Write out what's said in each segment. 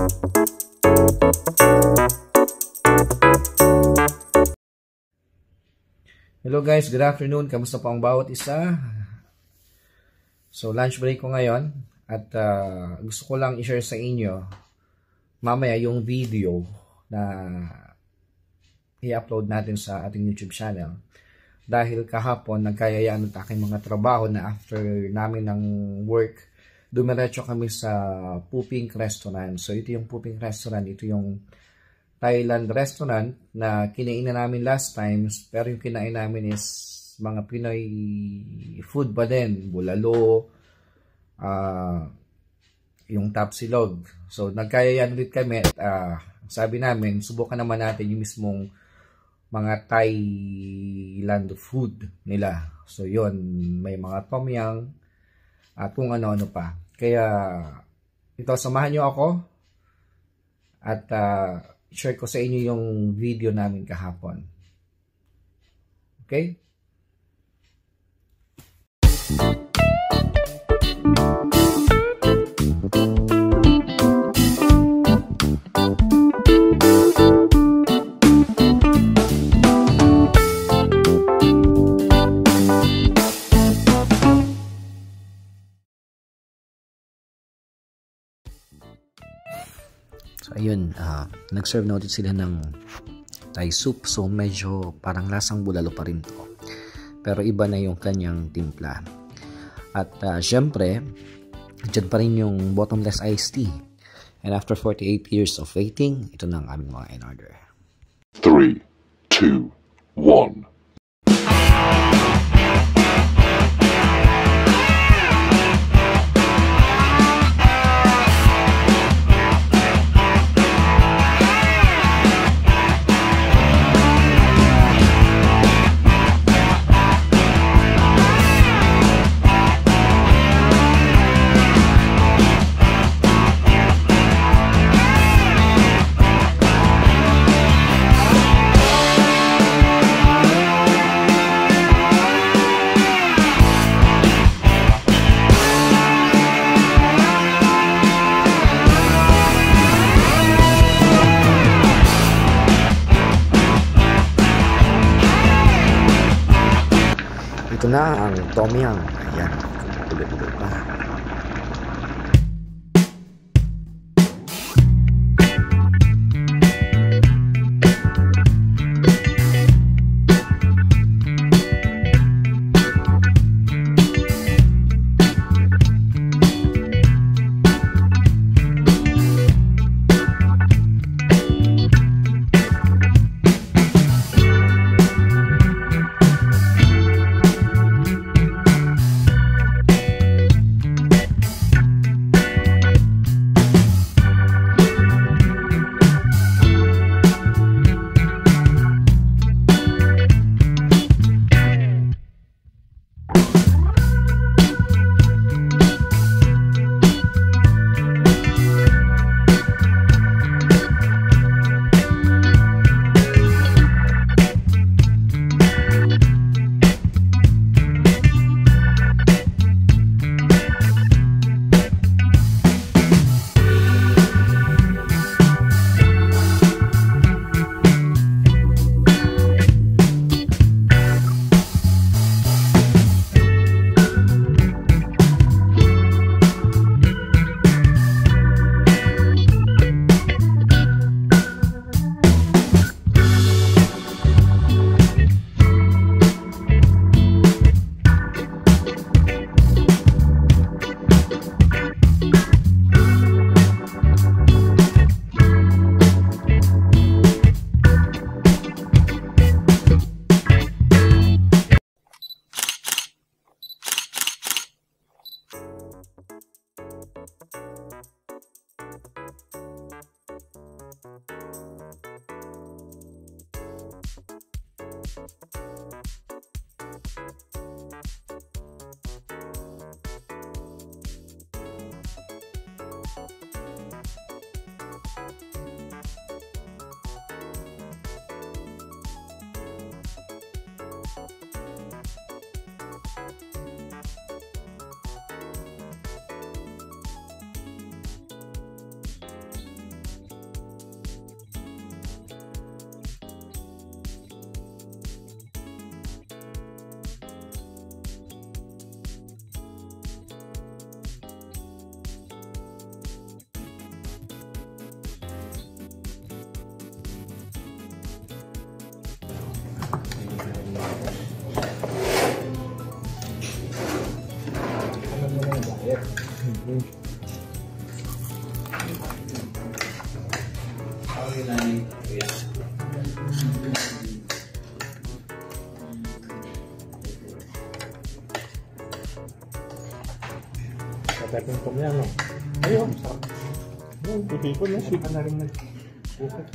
Hello guys, good afternoon. Kamusta po ang bawat isa? So lunch break ko ngayon at gusto ko lang i-share sa inyo mamaya yung video na i-upload natin sa ating YouTube channel. Dahil kahapon nagkayayaan ng aking mga trabaho na after namin ng work, dumiretso kami sa Puping Restaurant. So ito yung Puping Restaurant, ito yung Thailand restaurant na kinainan namin last time, pero yung kinain namin is mga Pinoy food pa din, bulalo, yung tapsilog. So nagkayayaan ulit kami at sabi namin, subukan naman natin yung mismong mga Thailand food nila. So yun, may mga tom yum at kung ano-ano pa. Kaya ito, samahan nyo ako at share ko sa inyo yung video namin kahapon. Okay? So ayun, nag-serve na ulit sila ng Thai soup. So medyo parang lasang bulalo pa rin to. Pero iba na yung kanyang timpla. At syempre, dyan pa rin yung bottomless iced tea. And after 48 years of waiting, ito na ang aming mga in-order. 3, 2, 1. Ito na ang tom yum. Ayan, tuloy-tuloy pa. Tatay pong tom yan, no? Ayun, sarap. Yung pipipon na, sweet na rin nag-bukit.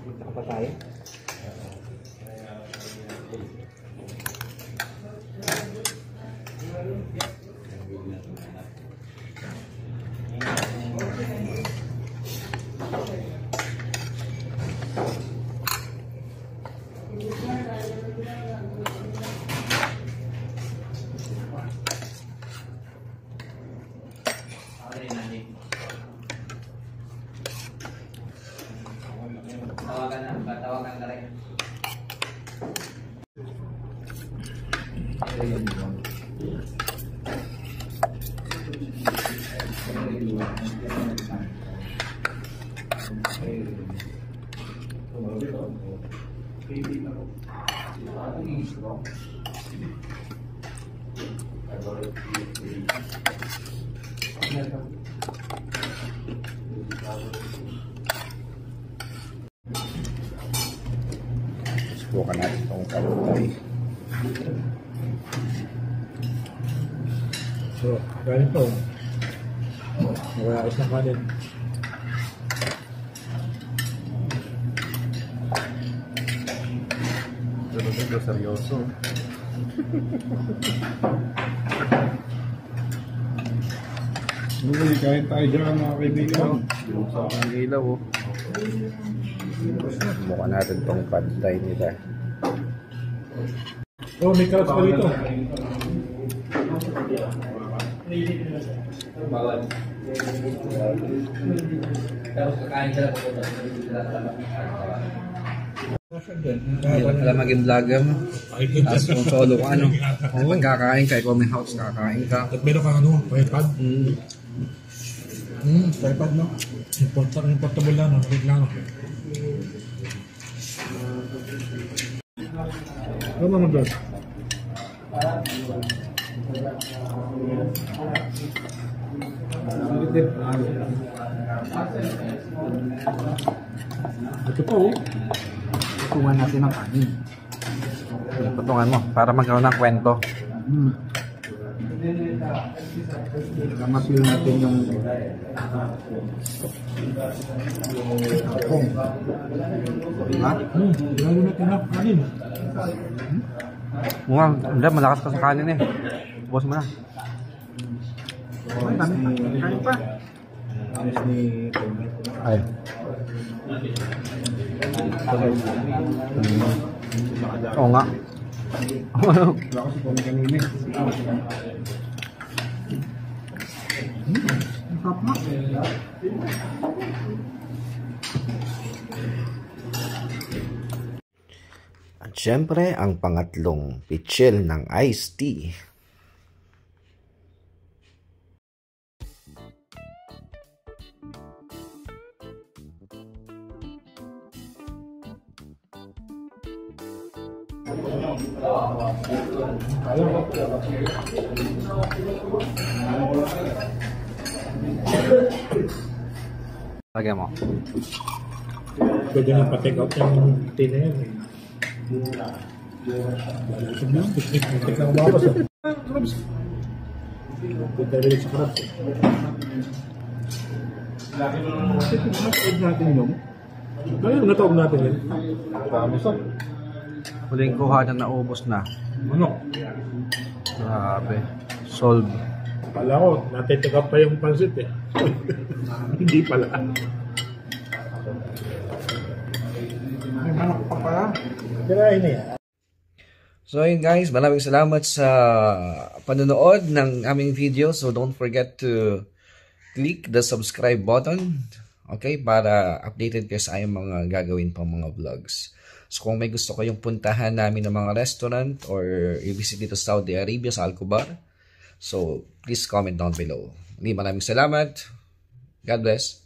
Punta ka pa tayo? Tawagan ka rin. Subukan natin itong kalutay. So, ganito. Wala isang kanin. Ito seryoso. Bumili kain tayo dyan mga kaibigan. Ang ilaw, oh. Subukan natin itong pad thai nila. Oh, may carrots pa dito. Bawal. Tapos kakain sila po. Hirap pala maging vlogger mo. Tapos kung solo ka, ano. Kung kakain ka, ikaw may house, kakain ka. At meron kang ano, tripod. Tripod, no? Portable lang, no? Reklamo. Ano naman doon? Ito po, oh. Patungan natin ng kanin. Patungan mo, para magkaroon ng kwento. Kamapil natin yung akong. Ha? Lalo natin ang kanin. Hindi, malakas ka sa kanin eh. Bukas mo na. Kain pa. Ay. Oo nga. Wala kasi kung kanina. Sarap na. At syempre, ang pangatlong pitchel ng iced tea. Lagyan mo. Pwede nang pa-take out yung tea na yan. Ito na, tik lang bawas. Crabs. Punta rin sa crabs. Ito natin yung. Kaya natawag natin yun. Promise up. Huling kuha na naubos na. Ano? Grabe. Solve. Pala ko, natitik up pa yung pansit eh. Hindi pala. Ay, manok pa pala. Kirahin na yan. So yun guys, maraming salamat sa panonood ng aming video. So don't forget to click the subscribe button. Okay, para updated kayo sa ayong mga gagawin pang mga vlogs. So kung may gusto kayong puntahan namin ng mga restaurant or i-visit dito sa Saudi Arabia, sa Al-Kubar, so please comment down below. Maraming salamat. God bless.